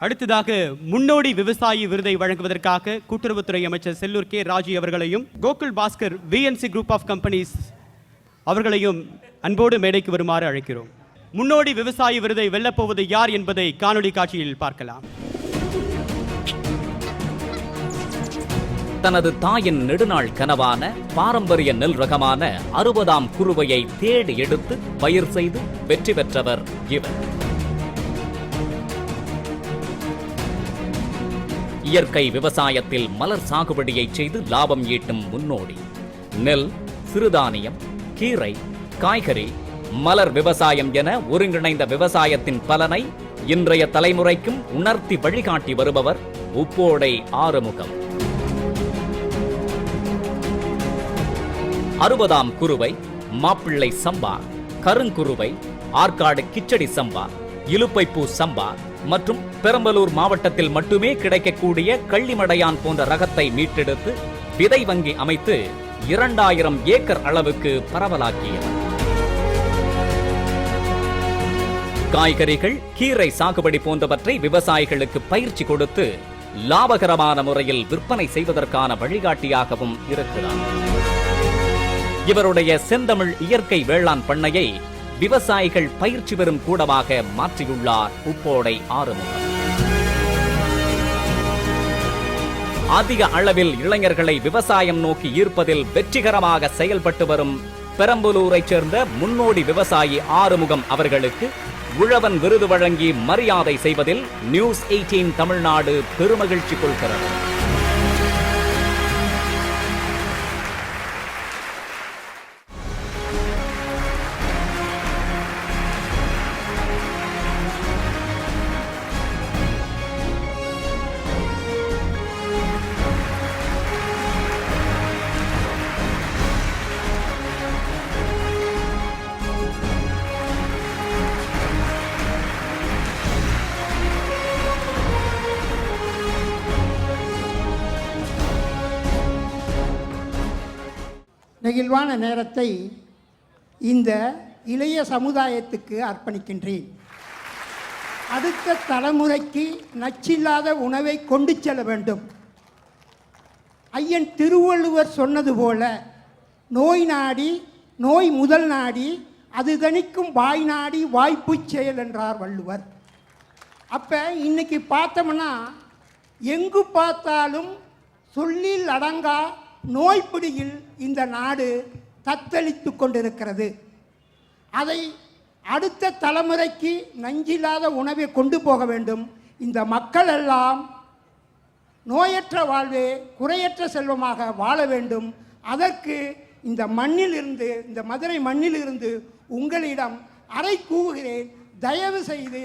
அடுத்ததாக முன்னோடி விவசாயி விருதை வழங்குவதற்காக கூட்டுறவுத்துறை அமைச்சர் செல்லூர் கே ராஜு அவர்களையும் Gokul Bhaskar VNC group of companies அவர்களையும் அன்போடு மேடைக்கு வருமாறு அழைக்கிறோம். முன்னோடி விவசாயி விருதை வெல்லப்போவது யார் என்பதை காணொலி காட்சியில் பார்க்கலாம். தனது தாயின் நெடுநாள் கனவான பாரம்பரிய நெல் ரகமான 60ஆம் குருவையை தேடி எடுத்து பயிர் செய்து வெற்றி பெற்றவர் இவர். இயற்கை விவசாயத்தில் மலர் சாகுபடியை செய்து லாபம் ஈட்டும் முன்னோடி. நெல், சிறுதானியம், கீரை, காய்கறி, மலர் விவசாயம் என ஒருங்கிணைந்த விவசாயத்தின் பலனை இன்றைய தலைமுறைக்கும் உணர்த்தி வழிகாட்டி வருபவர் உப்போடை ஆறுமுகம். 60ஆம் குருவை, மாப்பிள்ளை சம்பா, கருங்குருவை, ஆற்காடு கிச்சடி சம்பா, இலுப்பைப்பூ சம்பா மற்றும் பெரம்பலூர் மாவட்டத்தில் மட்டுமே கிடைக்கக்கூடிய கள்ளிமடையான் போன்ற ரகத்தை மீட்டெடுத்து விதை வங்கி அமைத்து 2000 ஏக்கர் அளவுக்கு பரவலாக்கியது. காய்கறிகள், கீரை சாகுபடி போன்றவற்றை விவசாயிகளுக்கு பயிற்சி கொடுத்து லாபகரமான முறையில் விற்பனை செய்வதற்கான வழிகாட்டியாகவும் இருக்கிறார். இவருடைய செந்தமிழ் இயற்கை வேளாண் பண்ணையை விவசாயிகள் பயிற்சி பெறும் கூடமாக மாற்றியுள்ளார் உப்போடை ஆறுமுகம். அதிக அளவில் இளைஞர்களை விவசாயம் நோக்கி ஈர்ப்பதில் வெற்றிகரமாக செயல்பட்டு வரும் பெரம்பலூரைச் சேர்ந்த முன்னோடி விவசாயி ஆறுமுகம் அவர்களுக்கு உழவன் விருது வழங்கி மரியாதை செய்வதில் நியூஸ் 18 தமிழ்நாடு பெருமகிழ்ச்சி கொள்கிறது. நெகிழ்வான நேரத்தை இந்த இளைய சமுதாயத்துக்கு அர்ப்பணிக்கின்றேன். அடுத்த தலைமுறைக்கு நச்சில்லாத உணவை கொண்டு செல்ல வேண்டும். ஐயன் திருவள்ளுவர் சொன்னது போல, நோய் நாடி நோய் முதல் நாடி அது தணிக்கும் வாய் நாடி வாய்ப்பு செயல் என்றார் வள்ளுவர். அப்போ இன்னைக்கு பார்த்தோம்னா எங்கு பார்த்தாலும் சொல்லில் அடங்கா நோய்பிடியில் இந்த நாடு தத்தளித்து கொண்டிருக்கிறது. அதை அடுத்த தலைமுறைக்கு நஞ்சில்லாத உணவை கொண்டு போக வேண்டும். இந்த மக்கள் எல்லாம் நோயற்ற வாழ்வே குறையற்ற செல்வமாக வாழ வேண்டும். அதற்கு இந்த மண்ணிலிருந்து, இந்த மதுரை மண்ணிலிருந்து உங்களிடம் அறை கூவுகிறேன். தயவு செய்து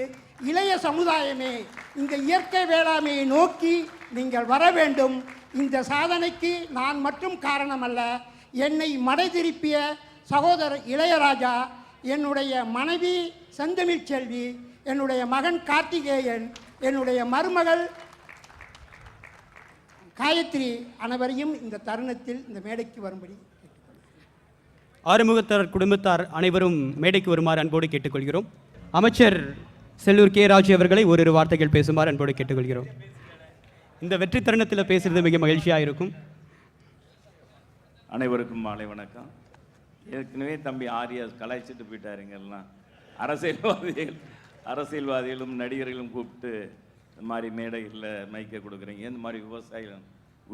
இளைய சமுதாயமே இந்த இயற்கை வேளாண்மையை நோக்கி நீங்கள் வர வேண்டும். இந்த சாதனைக்கு நான் மட்டும் காரணமல்ல, என்னை மடை திருப்பிய சகோதரர் இளையராஜா, என்னுடைய மனைவி செந்தமிழ் செல்வி, என்னுடைய மகன் கார்த்திகேயன், என்னுடைய மருமகள் காயத்ரி அனைவரையும் இந்த தருணத்தில் இந்த மேடைக்கு வரும்படி ஆறுமுகத்தார் குடும்பத்தார் அனைவரும் மேடைக்கு வருமாறு அன்போடு கேட்டுக்கொள்கிறோம். அமைச்சர் செல்லூர் கே ராஜு அவர்களை ஓரிரு வார்த்தைகள் பேசுமாறு அன்போடு கேட்டுக்கொள்கிறோம். இந்த வெற்றி தருணத்தில் பேசுறது மிக மகிழ்ச்சியாக இருக்கும். அனைவருக்கும் மாலை வணக்கம். ஏற்கனவே தம்பி ஆரியாஸ் கலாய்ச்சிட்டு போயிட்டாருங்கெல்லாம். அரசியல்வாதிகளும் நடிகர்களும் கூப்பிட்டு இந்த மாதிரி மேடைகளில் மைக்க கொடுக்குறீங்க. இந்த மாதிரி விவசாயிகள்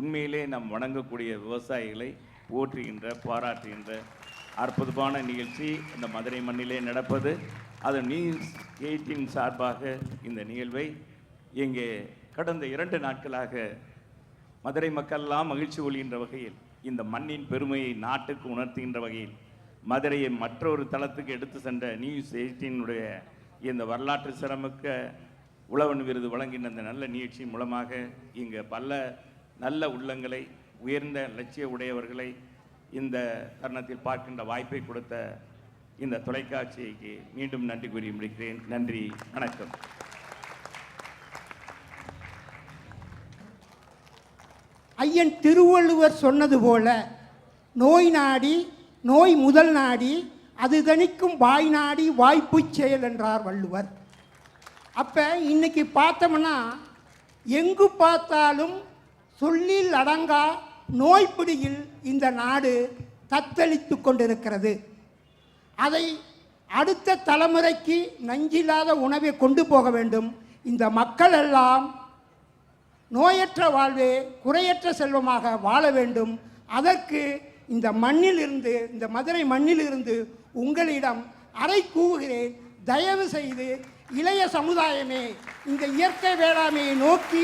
உண்மையிலே நாம் வணங்கக்கூடிய விவசாயிகளை போற்றுகின்ற பாராட்டுகின்ற அற்புதமான நிகழ்ச்சி இந்த மதுரை மண்ணிலே நடப்பது. அது நியூஸ் 18 சார்பாக இந்த நிகழ்வை இங்கே கடந்த 2 நாட்களாக மதுரை மக்கள்லாம் மகிழ்ச்சி கொள்கின்ற வகையில், இந்த மண்ணின் பெருமையை நாட்டுக்கு உணர்த்துகின்ற வகையில் மதுரையை மற்றொரு தளத்துக்கு எடுத்து சென்ற நியூஸ் 18 இந்த வரலாற்று சிறமிக்க உழவன் விருது வழங்கின அந்த நல்ல நிகழ்ச்சியின் மூலமாக இங்கே பல நல்ல உள்ளங்களை, உயர்ந்த லட்சிய உடையவர்களை இந்த தருணத்தில் பார்க்கின்ற வாய்ப்பை கொடுத்த இந்த தொலைக்காட்சிக்கு மீண்டும் நன்றி கூறி முடிக்கிறேன். நன்றி, வணக்கம். ஐயன் திருவள்ளுவர் சொன்னது போல, நோய் நாடி நோய் முதல் நாடி அது தணிக்கும் வாய் நாடி வாய்ப்பு செயல் என்றார் வள்ளுவர். அப்போ இன்னைக்கு பார்த்தோம்னா எங்கு பார்த்தாலும் சொல்லில் அடங்கா நோய்பிடியில் இந்த நாடு தத்தளித்து கொண்டிருக்கிறது. அதை அடுத்த தலைமுறைக்கு நஞ்சில்லாத உணவை கொண்டு போக வேண்டும். இந்த மக்கள் எல்லாம் நோயற்ற வாழ்வே குறையற்ற செல்வமாக வாழ வேண்டும். அதற்கு இந்த மண்ணிலிருந்து, இந்த மதுரை மண்ணிலிருந்து உங்களிடம் அறை கூவுகிறேன். தயவு செய்து இளைய சமுதாயமே இந்த இயற்கை வேளாண்மையை நோக்கி